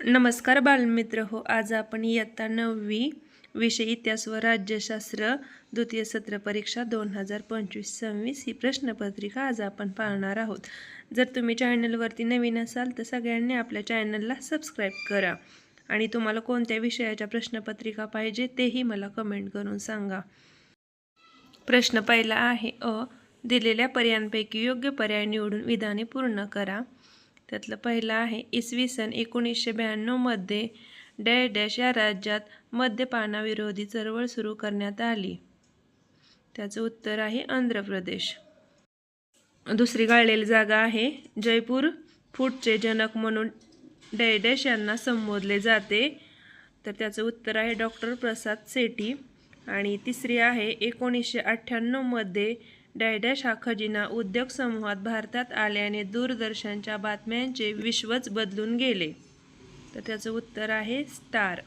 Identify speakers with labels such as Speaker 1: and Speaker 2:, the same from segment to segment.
Speaker 1: नमस्कार बालमित्र हो, आज आपण इयत्ता 9वी विषय इतिहास व राज्यशास्त्र द्वितीय सत्र परीक्षा 2025-26 ही प्रश्नपत्रिका आज आपण पाहणार आहोत। जर तुम्ही चॅनलवरती नवीन असाल तर सगळ्यांनी आपल्या चॅनलला सबस्क्राईब करा आणि तुम्हाला कोणत्या विषयाच्या प्रश्नपत्रिका पाहिजे तेही मला कमेंट करून सांगा। प्रश्न पहिला आहे दिलेल्या पर्यायांपैकी योग्य पर्याय निवडून विधाने पूर्ण करा। त्यातलं पहिलं आहे इसवी सन 1992 मध्ये डॅश डॅश या राज्यात मद्यपानाविरोधी चळवळ सुरू करण्यात आली। त्याचं उत्तर आहे आंध्र प्रदेश। दुसरी गाळलेली जागा आहे जयपूर फूटचे जनक म्हणून डॅश डॅश यांना संबोधले जाते, तर त्याचं उत्तर आहे डॉक्टर प्रसाद सेठी। आणि तिसरी आहे 1998 मध्ये डॅश डॅश हा खजिना उद्योग समूहात भारतात आल्याने दूरदर्शनच्या बातम्यांचे विश्वच बदलून गेले, तर त्याचं उत्तर आहे स्टार।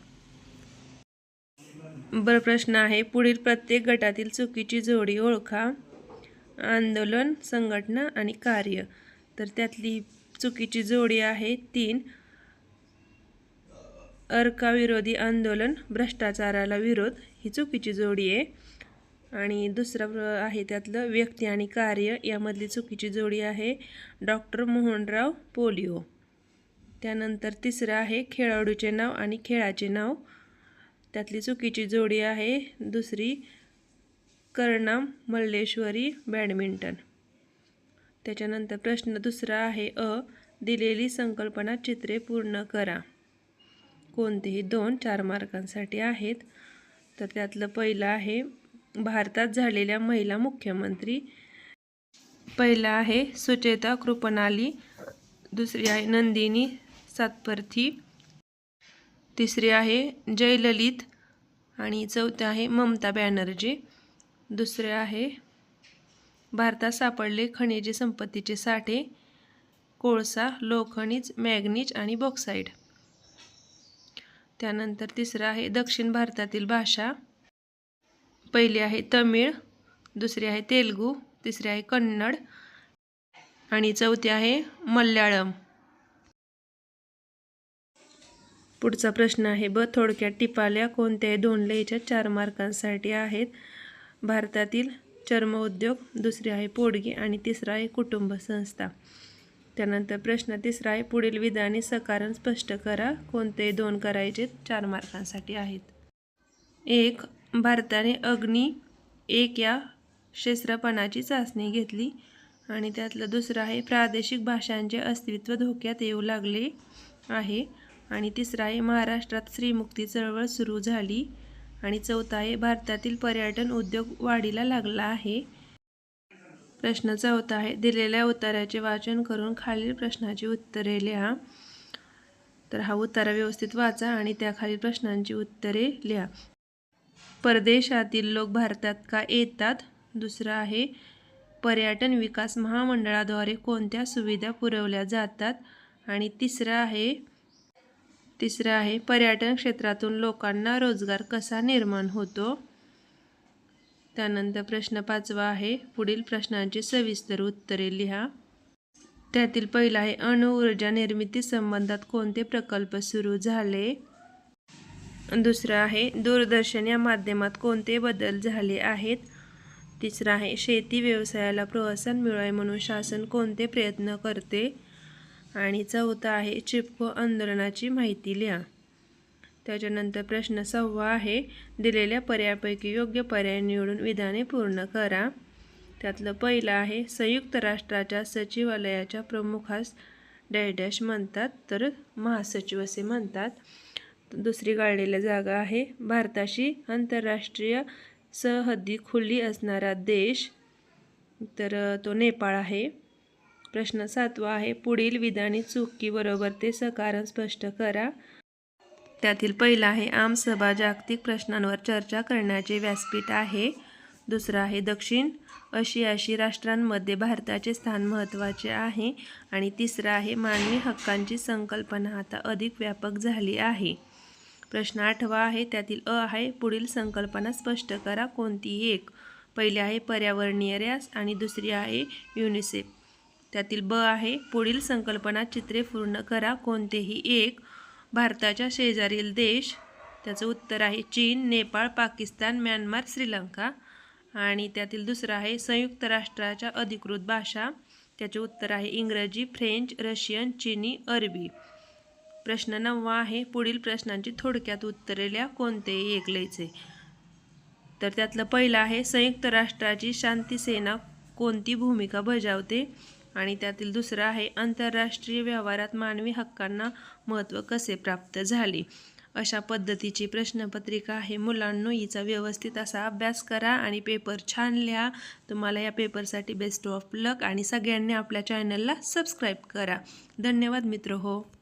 Speaker 1: बरं प्रश्न आहे पुढील प्रत्येक गटातील चुकीची जोडी ओळखा। आंदोलन, संघटना आणि कार्य। तर त्यातली चुकीची जोडी आहे 3 अर्काविरोधी आंदोलन, भ्रष्टाचाराला विरोध ही चुकीची जोडी आहे। आणि दुसरं आहे त्यातलं व्यक्ती आणि कार्य यामधली चुकीची जोडी आहे डॉक्टर मोहनराव पोलिओ। त्यानंतर तिसरं आहे खेळाडूचे नाव आणि खेळाचे नाव, त्यातली चुकीची जोडी आहे दुसरी करनाम मल्लेश्वरी बॅडमिंटन। त्याच्यानंतर प्रश्न दुसरा आहे दिलेली संकल्पना चित्रे पूर्ण करा। कोणतेही 2 4 मार्कांसाठी आहेत। तर त्यातलं पहिलं आहे भारतात झालेल्या महिला मुख्यमंत्री। पहिला आहे सुचेता कृपणाली, दुसरी आहे नंदिनी सातपर्थी, तिसरी आहे जयललित आणि चौथी आहे ममता बॅनर्जी। दुसरे आहे भारतात सापडले खनिज संपत्तीचे साठे कोळसा, लोखंडीज, मॅग्नीज आणि बॉक्साईट। त्यानंतर तिसरं आहे दक्षिण भारतातील भाषा। पहिली आहे तमिळ, दुसरी आहे तेलुगू, तिसरी आहे कन्नड आणि चौथी आहे मल्याळम। पुढचा प्रश्न आहे थोडक्यात टिपाल्या कोणत्याही 2 लयीच्या 4 मार्कांसाठी आहेत। भारतातील चर्म उद्योग, दुसरी आहे पोडगी आणि तिसरा आहे कुटुंब संस्था। त्यानंतर प्रश्न तिसरा आहे पुढील विधाने सकारण स्पष्ट करा। कोणते 2 करायचे 4 मार्कांसाठी आहेत। 1 भारताने अग्नी 1 या क्षेत्रफळाची चाचणी घेतली आणि त्यातलं दुसरं आहे प्रादेशिक भाषांचे अस्तित्व धोक्यात येऊ लागले आहे आणि तिसरं आहे महाराष्ट्रात स्त्रीमुक्ती चळवळ सुरू झाली आणि चौथा आहे भारतातील पर्यटन उद्योग वाढीला लागला आहे। प्रश्न चौथा आहे दिलेल्या उत्तराचे वाचन करून खालील प्रश्नाची उत्तरे लिहा। तर हा उत्तर व्यवस्थित वाचा आणि त्याखालील प्रश्नांची उत्तरे लिहा। परदेशातील लोक भारतात का येतात? दुसरं आहे पर्यटन विकास महामंडळाद्वारे कोणत्या सुविधा पुरवल्या जातात? आणि तिसरं आहे पर्यटन क्षेत्रातून लोकांना रोजगार कसा निर्माण होतो? त्यानंतर प्रश्न 5वा आहे पुढील प्रश्नांची सविस्तर उत्तरे लिहा। त्यातील पहिला आहे अणुऊर्जा निर्मिती संबंधात कोणते प्रकल्प सुरू झाले? दुसरं आहे दूरदर्शन या माध्यमात कोणते बदल झाले आहेत? तिसरं आहे शेती व्यवसायाला प्रोत्साहन मिळावे म्हणून शासन कोणते प्रयत्न करते? आणि चौथा आहे चिपको आंदोलनाची माहिती लिहा। त्याच्यानंतर प्रश्न 6वा आहे दिलेल्या पर्यायांपैकी योग्य पर्याय निवडून विधाने पूर्ण करा। त्यातलं पहिलं आहे संयुक्त राष्ट्राच्या सचिवालयाच्या प्रमुखास डॅश डॅश म्हणतात, तर महासचिव असे म्हणतात। दुसरी गाळलेली जागा आहे भारताशी आंतरराष्ट्रीय सहहद्दी खुली असणारा देश, तर तो नेपाळ आहे। प्रश्न 7वा आहे पुढील विधाने चूक की बरोबर ते सकारण स्पष्ट करा। त्यातील पहिला आहे आमसभा जागतिक प्रश्नांवर चर्चा करण्याचे व्यासपीठ आहे। दुसरा आहे दक्षिण आशियाशी राष्ट्रांमध्ये भारताचे स्थान महत्त्वाचे आहे आणि तिसरा आहे मानवी हक्कांची संकल्पना आता अधिक व्यापक झाली आहे। प्रश्न 8वा आहे त्यातील आहे पुढील संकल्पना स्पष्ट करा कोणतीही एक। पहिली आहे पर्यावरणीय ऱ्हास आणि दुसरी आहे युनिसेफ। त्यातील आहे पुढील संकल्पना चित्रे पूर्ण करा कोणतेही एक। भारताच्या शेजारील देश, त्याचं उत्तर आहे चीन, नेपाळ, पाकिस्तान, म्यानमार, श्रीलंका. आणि त्यातील दुसरं आहे संयुक्त राष्ट्राच्या अधिकृत भाषा, त्याचे उत्तर आहे इंग्रजी, फ्रेंच, रशियन, चिनी, अरबी. प्रश्न 9 आहे पुढील प्रश्नांची थोडक्यात उत्तरे लिहा, कोणतेही एक लिहायचे. तर त्यातलं पहिलं आहे संयुक्त राष्ट्राची शांती सेना कोणती भूमिका बजावते. आणि त्यातील दुसरं आहे आंतरराष्ट्रीय व्यवहारात मानवी हक्कांना महत्त्व कसे प्राप्त झाले. अशा पद्धतीची प्रश्नपत्रिका आहे मुलांनो. हिचा व्यवस्थित असा अभ्यास करा आणि पेपर छान लिहा. तुम्हाला या पेपरसाठी बेस्ट ऑफ लक आणि सगळ्यांनी आपल्या चॅनलला सबस्क्राईब करा. धन्यवाद मित्र हो.